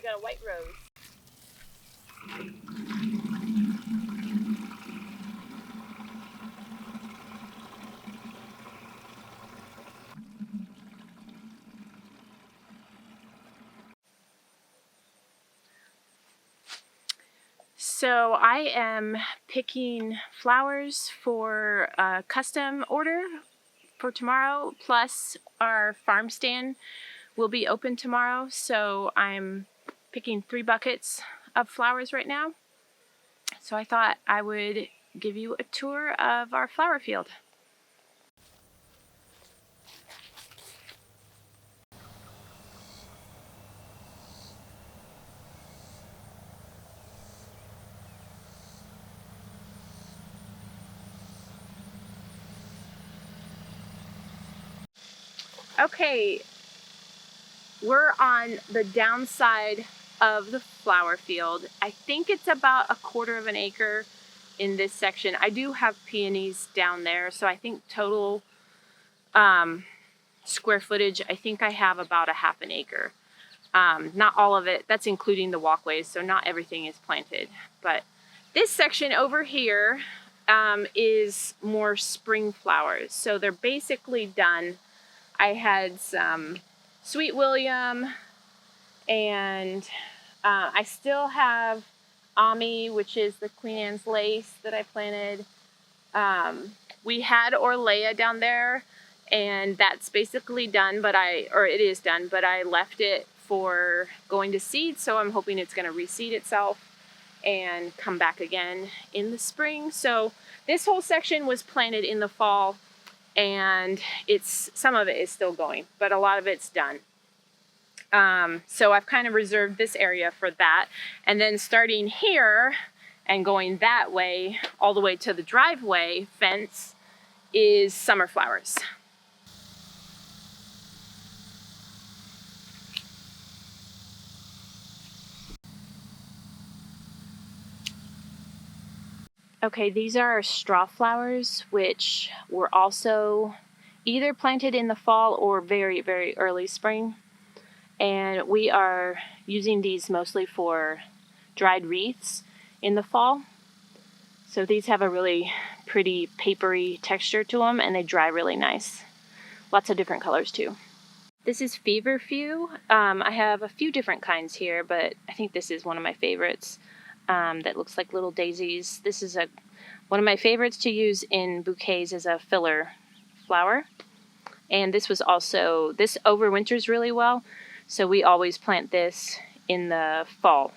got a white rose. So I am picking flowers for a custom order for tomorrow, plus our farm stand will be open tomorrow. So I'm picking 3 buckets of flowers right now. So I thought I would give you a tour of our flower field. Okay, we're on the downside of the flower field. I think it's about 1/4 of an acre in this section. I do have peonies down there, so I think total square footage, I think I have about 1/2 an acre. Not all of it, that's including the walkways, so not everything is planted. But this section over here is more spring flowers, so they're basically done. I had some Sweet William, and I still have Ami, which is the Queen Anne's lace that I planted. We had Orlea down there, and that's basically done, it is done, but I left it for going to seed, so I'm hoping it's going to reseed itself and come back again in the spring. So this whole section was planted in the fall, and some of it is still going, but a lot of it's done. So I've kind of reserved this area for that. And then starting here and going that way, all the way to the driveway fence, is summer flowers. Okay, these are straw flowers, which were also either planted in the fall or very, very early spring. And we are using these mostly for dried wreaths in the fall. So these have a really pretty papery texture to them, and they dry really nice. Lots of different colors too. This is feverfew. I have a few different kinds here, but I think this is one of my favorites. That looks like little daisies. This is one of my favorites to use in bouquets as a filler flower. And this overwinters really well, so we always plant this in the fall.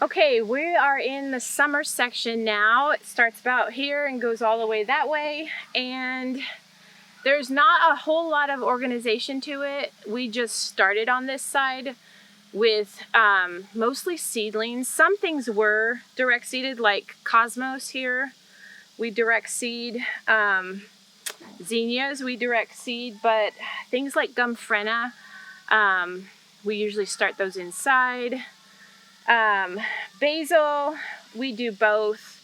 Okay, we are in the summer section now. It starts about here and goes all the way that way, and there's not a whole lot of organization to it. We just started on this side with mostly seedlings. Some things were direct seeded, like Cosmos here. We direct seed. Zinnias we direct seed, but things like Gumfrena, we usually start those inside. Basil, we do both.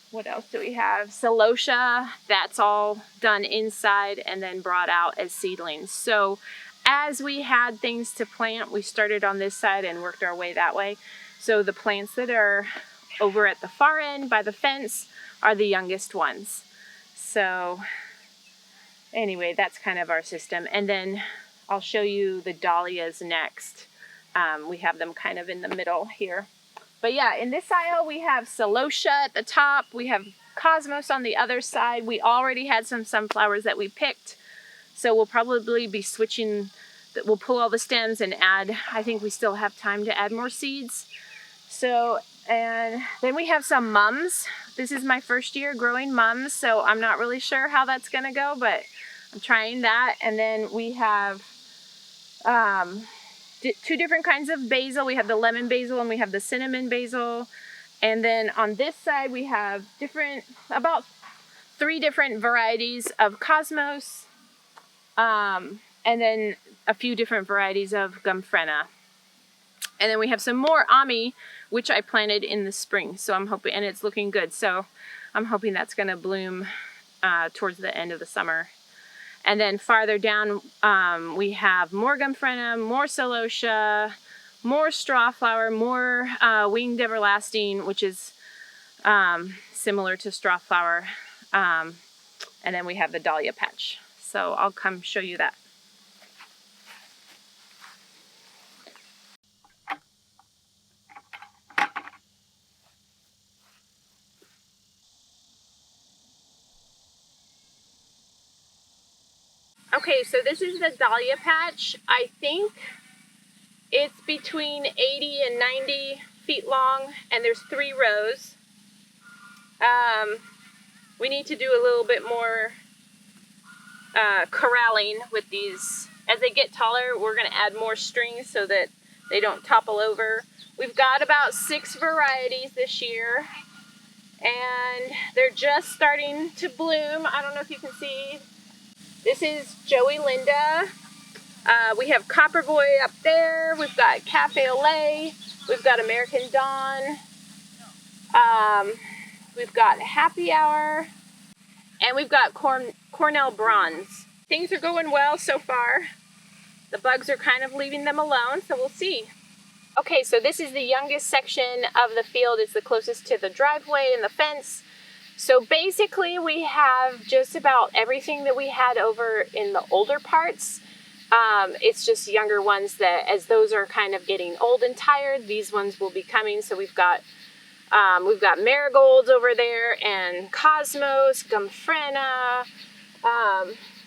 What else do we have? Celosia, that's all done inside and then brought out as seedlings. So as we had things to plant, we started on this side and worked our way that way. So the plants that are over at the far end by the fence are the youngest ones. So anyway, that's kind of our system. And then I'll show you the dahlias next. We have them kind of in the middle here. But yeah, in this aisle we have celosia at the top. We have cosmos on the other side. We already had some sunflowers that we picked. So we'll probably be switching, we'll pull all the stems and add, I think we still have time to add more seeds. So, and then we have some mums. This is my first year growing mums, so I'm not really sure how that's gonna go, but I'm trying that. And then we have two different kinds of basil. We have the lemon basil and we have the cinnamon basil. And then on this side we have about 3 different varieties of cosmos, and then a few different varieties of Gumfrena. And then we have some more Ami, which I planted in the spring. So I'm hoping, and it's looking good. So I'm hoping that's gonna bloom towards the end of the summer. And then farther down, we have more Gumfrena, more celosia, more straw flower, more winged everlasting, which is similar to straw flower. And then we have the dahlia patch. So I'll come show you that. Okay, so this is the dahlia patch. I think it's between 80 and 90 feet long, and there's 3 rows. We need to do a little bit more corralling with these. As they get taller, we're going to add more strings so that they don't topple over. We've got about 6 varieties this year, and they're just starting to bloom. I don't know if you can see. This is Joey Linda. We have Copper Boy up there. We've got Cafe au Lait. We've got American Dawn. We've got Happy Hour. And we've got Cornell Bronze. Things are going well so far. The bugs are kind of leaving them alone, so we'll see. Okay, so this is the youngest section of the field. It's the closest to the driveway and the fence. So basically we have just about everything that we had over in the older parts. It's just younger ones that, as those are kind of getting old and tired, these ones will be coming. So we've got marigolds over there and cosmos, Gumfrena.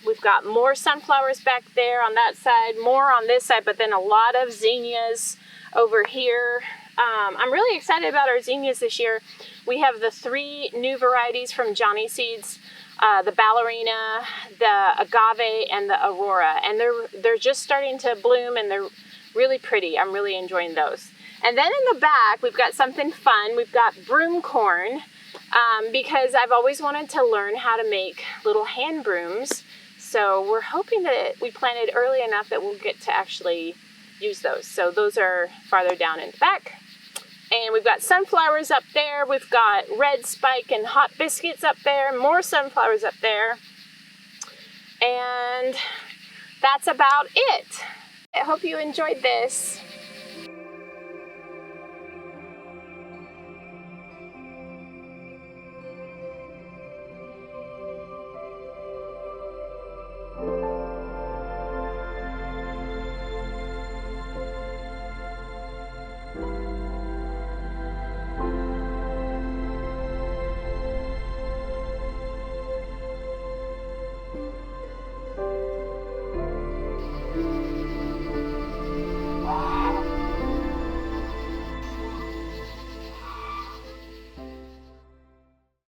We've got more sunflowers back there on that side, more on this side, but then a lot of zinnias over here. I'm really excited about our zinnias this year. We have the 3 new varieties from Johnny Seeds, the ballerina, the agave, and the aurora. And they're just starting to bloom, and they're really pretty. I'm really enjoying those. And then in the back, we've got something fun. We've got broom corn, because I've always wanted to learn how to make little hand brooms. So we're hoping that we planted early enough that we'll get to actually use those. So those are farther down in the back. And we've got sunflowers up there. We've got red spike and hot biscuits up there. More sunflowers up there. And that's about it. I hope you enjoyed this.